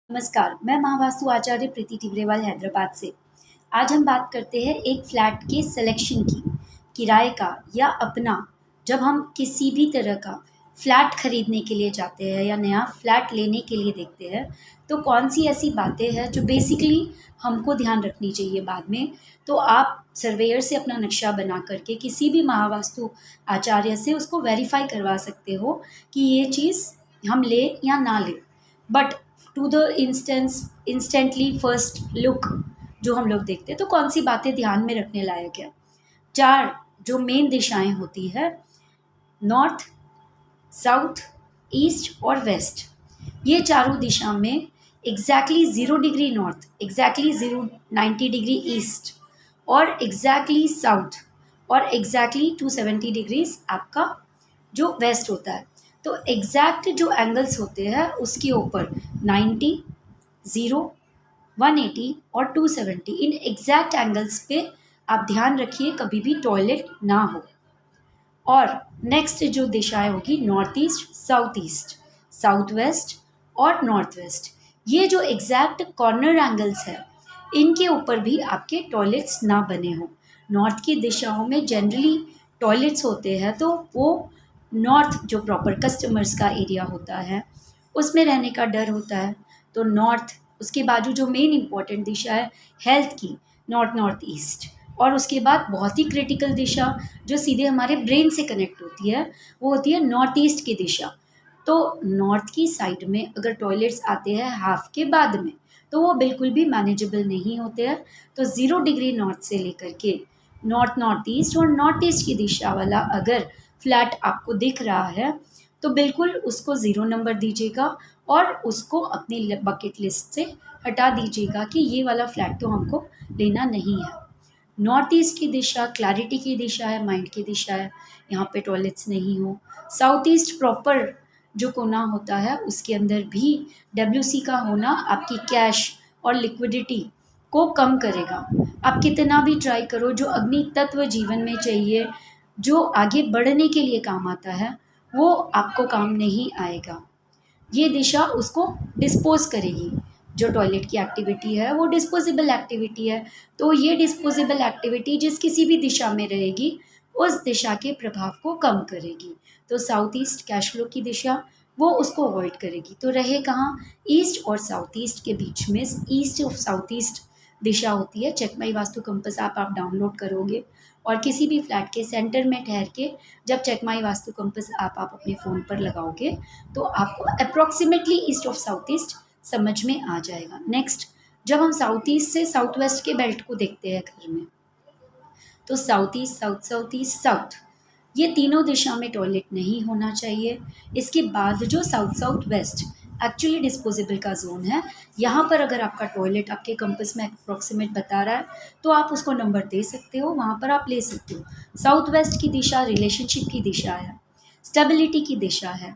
नमस्कार, मैं महावास्तु आचार्य प्रीति टिबरेवाल हैदराबाद से। आज हम बात करते हैं एक फ्लैट के सिलेक्शन की, किराए का या अपना। जब हम किसी भी तरह का फ्लैट खरीदने के लिए जाते हैं या नया फ्लैट लेने के लिए देखते हैं, तो कौन सी ऐसी बातें हैं जो बेसिकली हमको ध्यान रखनी चाहिए बाद में। तो आप सर्वेयर से अपना नक्शा बना करके किसी भी महावास्तु आचार्य से उसको वेरीफाई करवा सकते हो कि ये चीज़ हम ले या ना ले। But to the instantly first look जो हम लोग देखते हैं, तो कौन सी बातें ध्यान में रखने लायक है। 4 जो मेन दिशाएं होती है, नॉर्थ, साउथ, ईस्ट और वेस्ट। ये चारों दिशा में exactly 0 degree north, exactly 90 degree east और एग्जैक्टली साउथ और एग्जैक्टली 270 डिग्रीज आपका जो वेस्ट होता है। तो एग्जैक्ट जो एंगल्स होते हैं उसके ऊपर 90, 0, 180 और 270, इन एग्जैक्ट एंगल्स पे आप ध्यान रखिए कभी भी टॉयलेट ना हो। और नेक्स्ट जो दिशाएं होगी, north east, south east, south west और नॉर्थ वेस्ट। ये जो एग्जैक्ट कॉर्नर एंगल्स है, इनके ऊपर भी आपके टॉयलेट्स ना बने हों। नॉर्थ की दिशाओं में जनरली टॉयलेट्स होते हैं, तो वो नॉर्थ जो प्रॉपर कस्टमर्स का एरिया होता है उसमें रहने का डर होता है। तो नॉर्थ, उसके बाजू जो मेन इम्पॉर्टेंट दिशा है हेल्थ की, नॉर्थ ईस्ट। और उसके बाद बहुत ही क्रिटिकल दिशा जो सीधे हमारे ब्रेन से कनेक्ट होती है, वो होती है नॉर्थ ईस्ट की दिशा। तो नॉर्थ की साइड में अगर टॉयलेट्स आते हैं हाफ के बाद में, तो वो बिल्कुल भी मैनेजेबल नहीं होते हैं। तो 0 डिग्री नॉर्थ से लेकर के नॉर्थ ईस्ट और नॉर्थ ईस्ट की दिशा वाला अगर फ्लैट आपको दिख रहा है, तो बिल्कुल उसको 0 नंबर दीजिएगा और उसको अपनी बकेट लिस्ट से हटा दीजिएगा कि ये वाला फ्लैट तो हमको लेना नहीं है। नॉर्थ ईस्ट की दिशा क्लैरिटी की दिशा है, माइंड की दिशा है, यहाँ पे टॉयलेट्स नहीं हो। साउथ ईस्ट प्रॉपर जो कोना होता है उसके अंदर भी WC का होना आपकी कैश और लिक्विडिटी को कम करेगा। आप कितना भी ट्राई करो, जो अग्नि तत्व जीवन में चाहिए, जो आगे बढ़ने के लिए काम आता है, वो आपको काम नहीं आएगा। ये दिशा उसको डिस्पोज करेगी। जो टॉयलेट की एक्टिविटी है वो डिस्पोजेबल एक्टिविटी है, तो ये डिस्पोजेबल एक्टिविटी जिस किसी भी दिशा में रहेगी उस दिशा के प्रभाव को कम करेगी। तो साउथ ईस्ट कैश फ्लो की दिशा, वो उसको अवॉइड करेगी। तो रहे कहाँ, ईस्ट और साउथ ईस्ट के बीच में ईस्ट और साउथ ईस्ट दिशा होती है। चेक माई वास्तु कंपास आप डाउनलोड करोगे और किसी भी फ्लैट के सेंटर में ठहर के जब चेक माई वास्तु कंपास आप अपने फ़ोन पर लगाओगे, तो आपको approximately east of south east समझ में आ जाएगा। नेक्स्ट, जब हम साउथ ईस्ट से साउथ वेस्ट के बेल्ट को देखते हैं घर में, तो south east, south east, south, ये तीनों दिशा में टॉयलेट नहीं होना चाहिए। इसके बाद जो साउथ वेस्ट एक्चुअली डिस्पोजेबल का जोन है, यहाँ पर अगर आपका टॉयलेट आपके कंपास में अप्रॉक्सीमेट बता रहा है, तो आप उसको नंबर दे सकते हो, वहाँ पर आप ले सकते हो। साउथ वेस्ट की दिशा रिलेशनशिप की दिशा है, स्टेबिलिटी की दिशा है,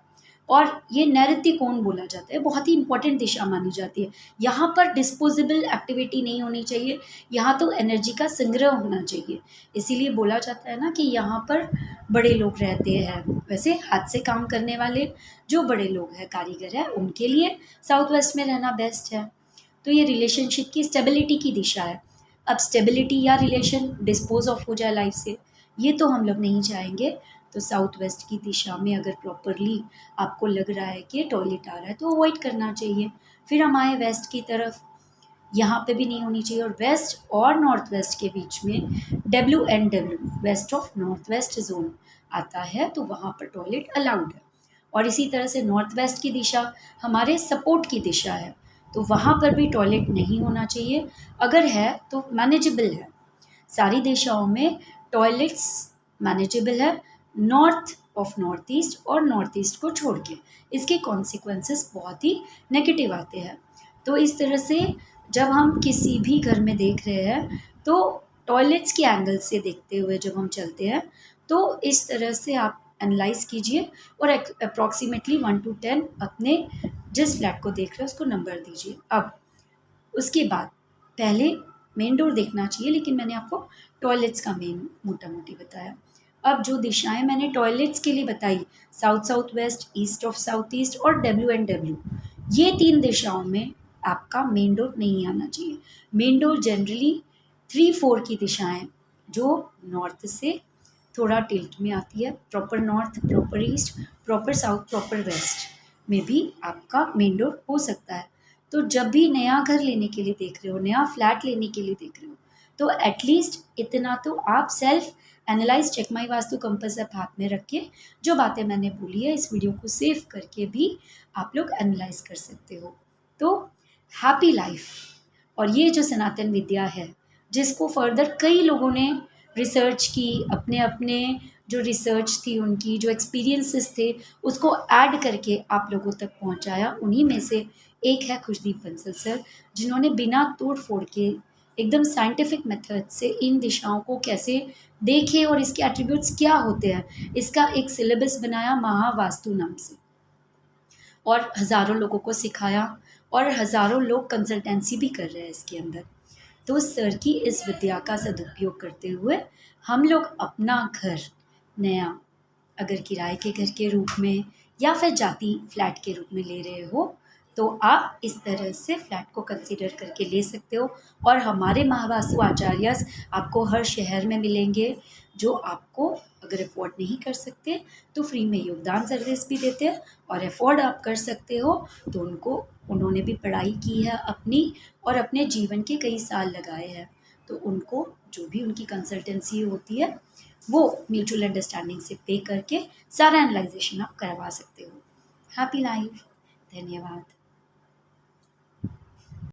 और ये नैऋत्य कोण बोला जाता है, बहुत ही इंपॉर्टेंट दिशा मानी जाती है। यहाँ पर डिस्पोजेबल एक्टिविटी नहीं होनी चाहिए, यहाँ तो एनर्जी का संग्रह होना चाहिए। इसीलिए बोला जाता है ना कि यहाँ पर बड़े लोग रहते हैं। वैसे हाथ से काम करने वाले जो बड़े लोग हैं, कारीगर हैं, उनके लिए साउथ वेस्ट में रहना बेस्ट है। तो ये रिलेशनशिप की स्टेबिलिटी की दिशा है। अब स्टेबिलिटी या रिलेशन डिस्पोज ऑफ हो जाए लाइफ से, ये तो हम लोग नहीं चाहेंगे। तो साउथ वेस्ट की दिशा में अगर प्रॉपरली आपको लग रहा है कि टॉयलेट आ रहा है, तो अवॉइड करना चाहिए। फिर हम आए वेस्ट की तरफ, यहाँ पे भी नहीं होनी चाहिए। और वेस्ट और नॉर्थ वेस्ट के बीच में WNW, west of north west zone आता है, तो वहाँ पर टॉयलेट अलाउड है। और इसी तरह से नॉर्थ वेस्ट की दिशा हमारे सपोर्ट की दिशा है, तो वहाँ पर भी टॉयलेट नहीं होना चाहिए। अगर है तो मैनेजेबल है। सारी दिशाओं में टॉयलेट्स मैनेजेबल है, नॉर्थ ऑफ नॉर्थ ईस्ट और नॉर्थ ईस्ट को छोड़ के। इसके कॉन्सिक्वेंसेस बहुत ही नेगेटिव आते हैं। तो इस तरह से जब हम किसी भी घर में देख रहे हैं, तो टॉयलेट्स के एंगल से देखते हुए जब हम चलते हैं, तो इस तरह से आप एनालाइज कीजिए और अप्रॉक्सीमेटली 1 to 10 अपने जिस फ्लैट को देख रहे हैं उसको नंबर दीजिए। अब उसके बाद पहले मेन डोर देखना चाहिए, लेकिन मैंने आपको टॉयलेट्स का मेन मोटा मोटी बताया। अब जो दिशाएं मैंने टॉयलेट्स के लिए बताई, south west, east of south east और WNW, ये 3 दिशाओं में आपका मेन डोर नहीं आना चाहिए। मेन डोर जनरली 3-4 की दिशाएं जो नॉर्थ से थोड़ा टिल्ट में आती है, proper north, proper east, proper south, proper west में भी आपका मेन डोर हो सकता है। तो जब भी नया घर लेने के लिए देख रहे हो, नया फ्लैट लेने के लिए देख रहे हो, तो एटलीस्ट इतना तो आप self analyse check my Vastu compass app हाथ में रख के जो बातें मैंने बोली है इस वीडियो को सेव करके भी आप लोग एनालाइज कर सकते हो। तो हैप्पी लाइफ। और ये जो सनातन विद्या है जिसको फर्दर कई लोगों ने रिसर्च की, अपने अपने जो रिसर्च थी उनकी जो एक्सपीरियंसेस थे उसको ऐड करके आप लोगों तक पहुंचाया, उन्हीं में से एक है खुशदीप बंसल सर, जिन्होंने बिना तोड़ फोड़ के एकदम साइंटिफिक मेथड से इन दिशाओं को कैसे देखे और इसके एट्रीब्यूट्स क्या होते हैं इसका एक सिलेबस बनाया महावास्तु नाम से, और हज़ारों लोगों को सिखाया और हज़ारों लोग कंसल्टेंसी भी कर रहे हैं इसके अंदर। तो सर की इस विद्या का सदुपयोग करते हुए हम लोग अपना घर नया, अगर किराए के घर के रूप में या फिर जाति फ्लैट के रूप में ले रहे हो तो आप इस तरह से फ्लैट को कंसीडर करके ले सकते हो। और हमारे महावास्तु आचार्य आपको हर शहर में मिलेंगे जो आपको अगर अफोर्ड नहीं कर सकते तो फ्री में योगदान सर्विस भी देते हैं, और अफोर्ड आप कर सकते हो तो उन्होंने भी पढ़ाई की है अपनी और अपने जीवन के कई साल लगाए हैं, तो उनको जो भी उनकी कंसल्टेंसी होती है वो म्यूचुअल अंडरस्टैंडिंग से पे करके सारा एनालाइजेशन आप करवा सकते हो। Happy life. धन्यवाद।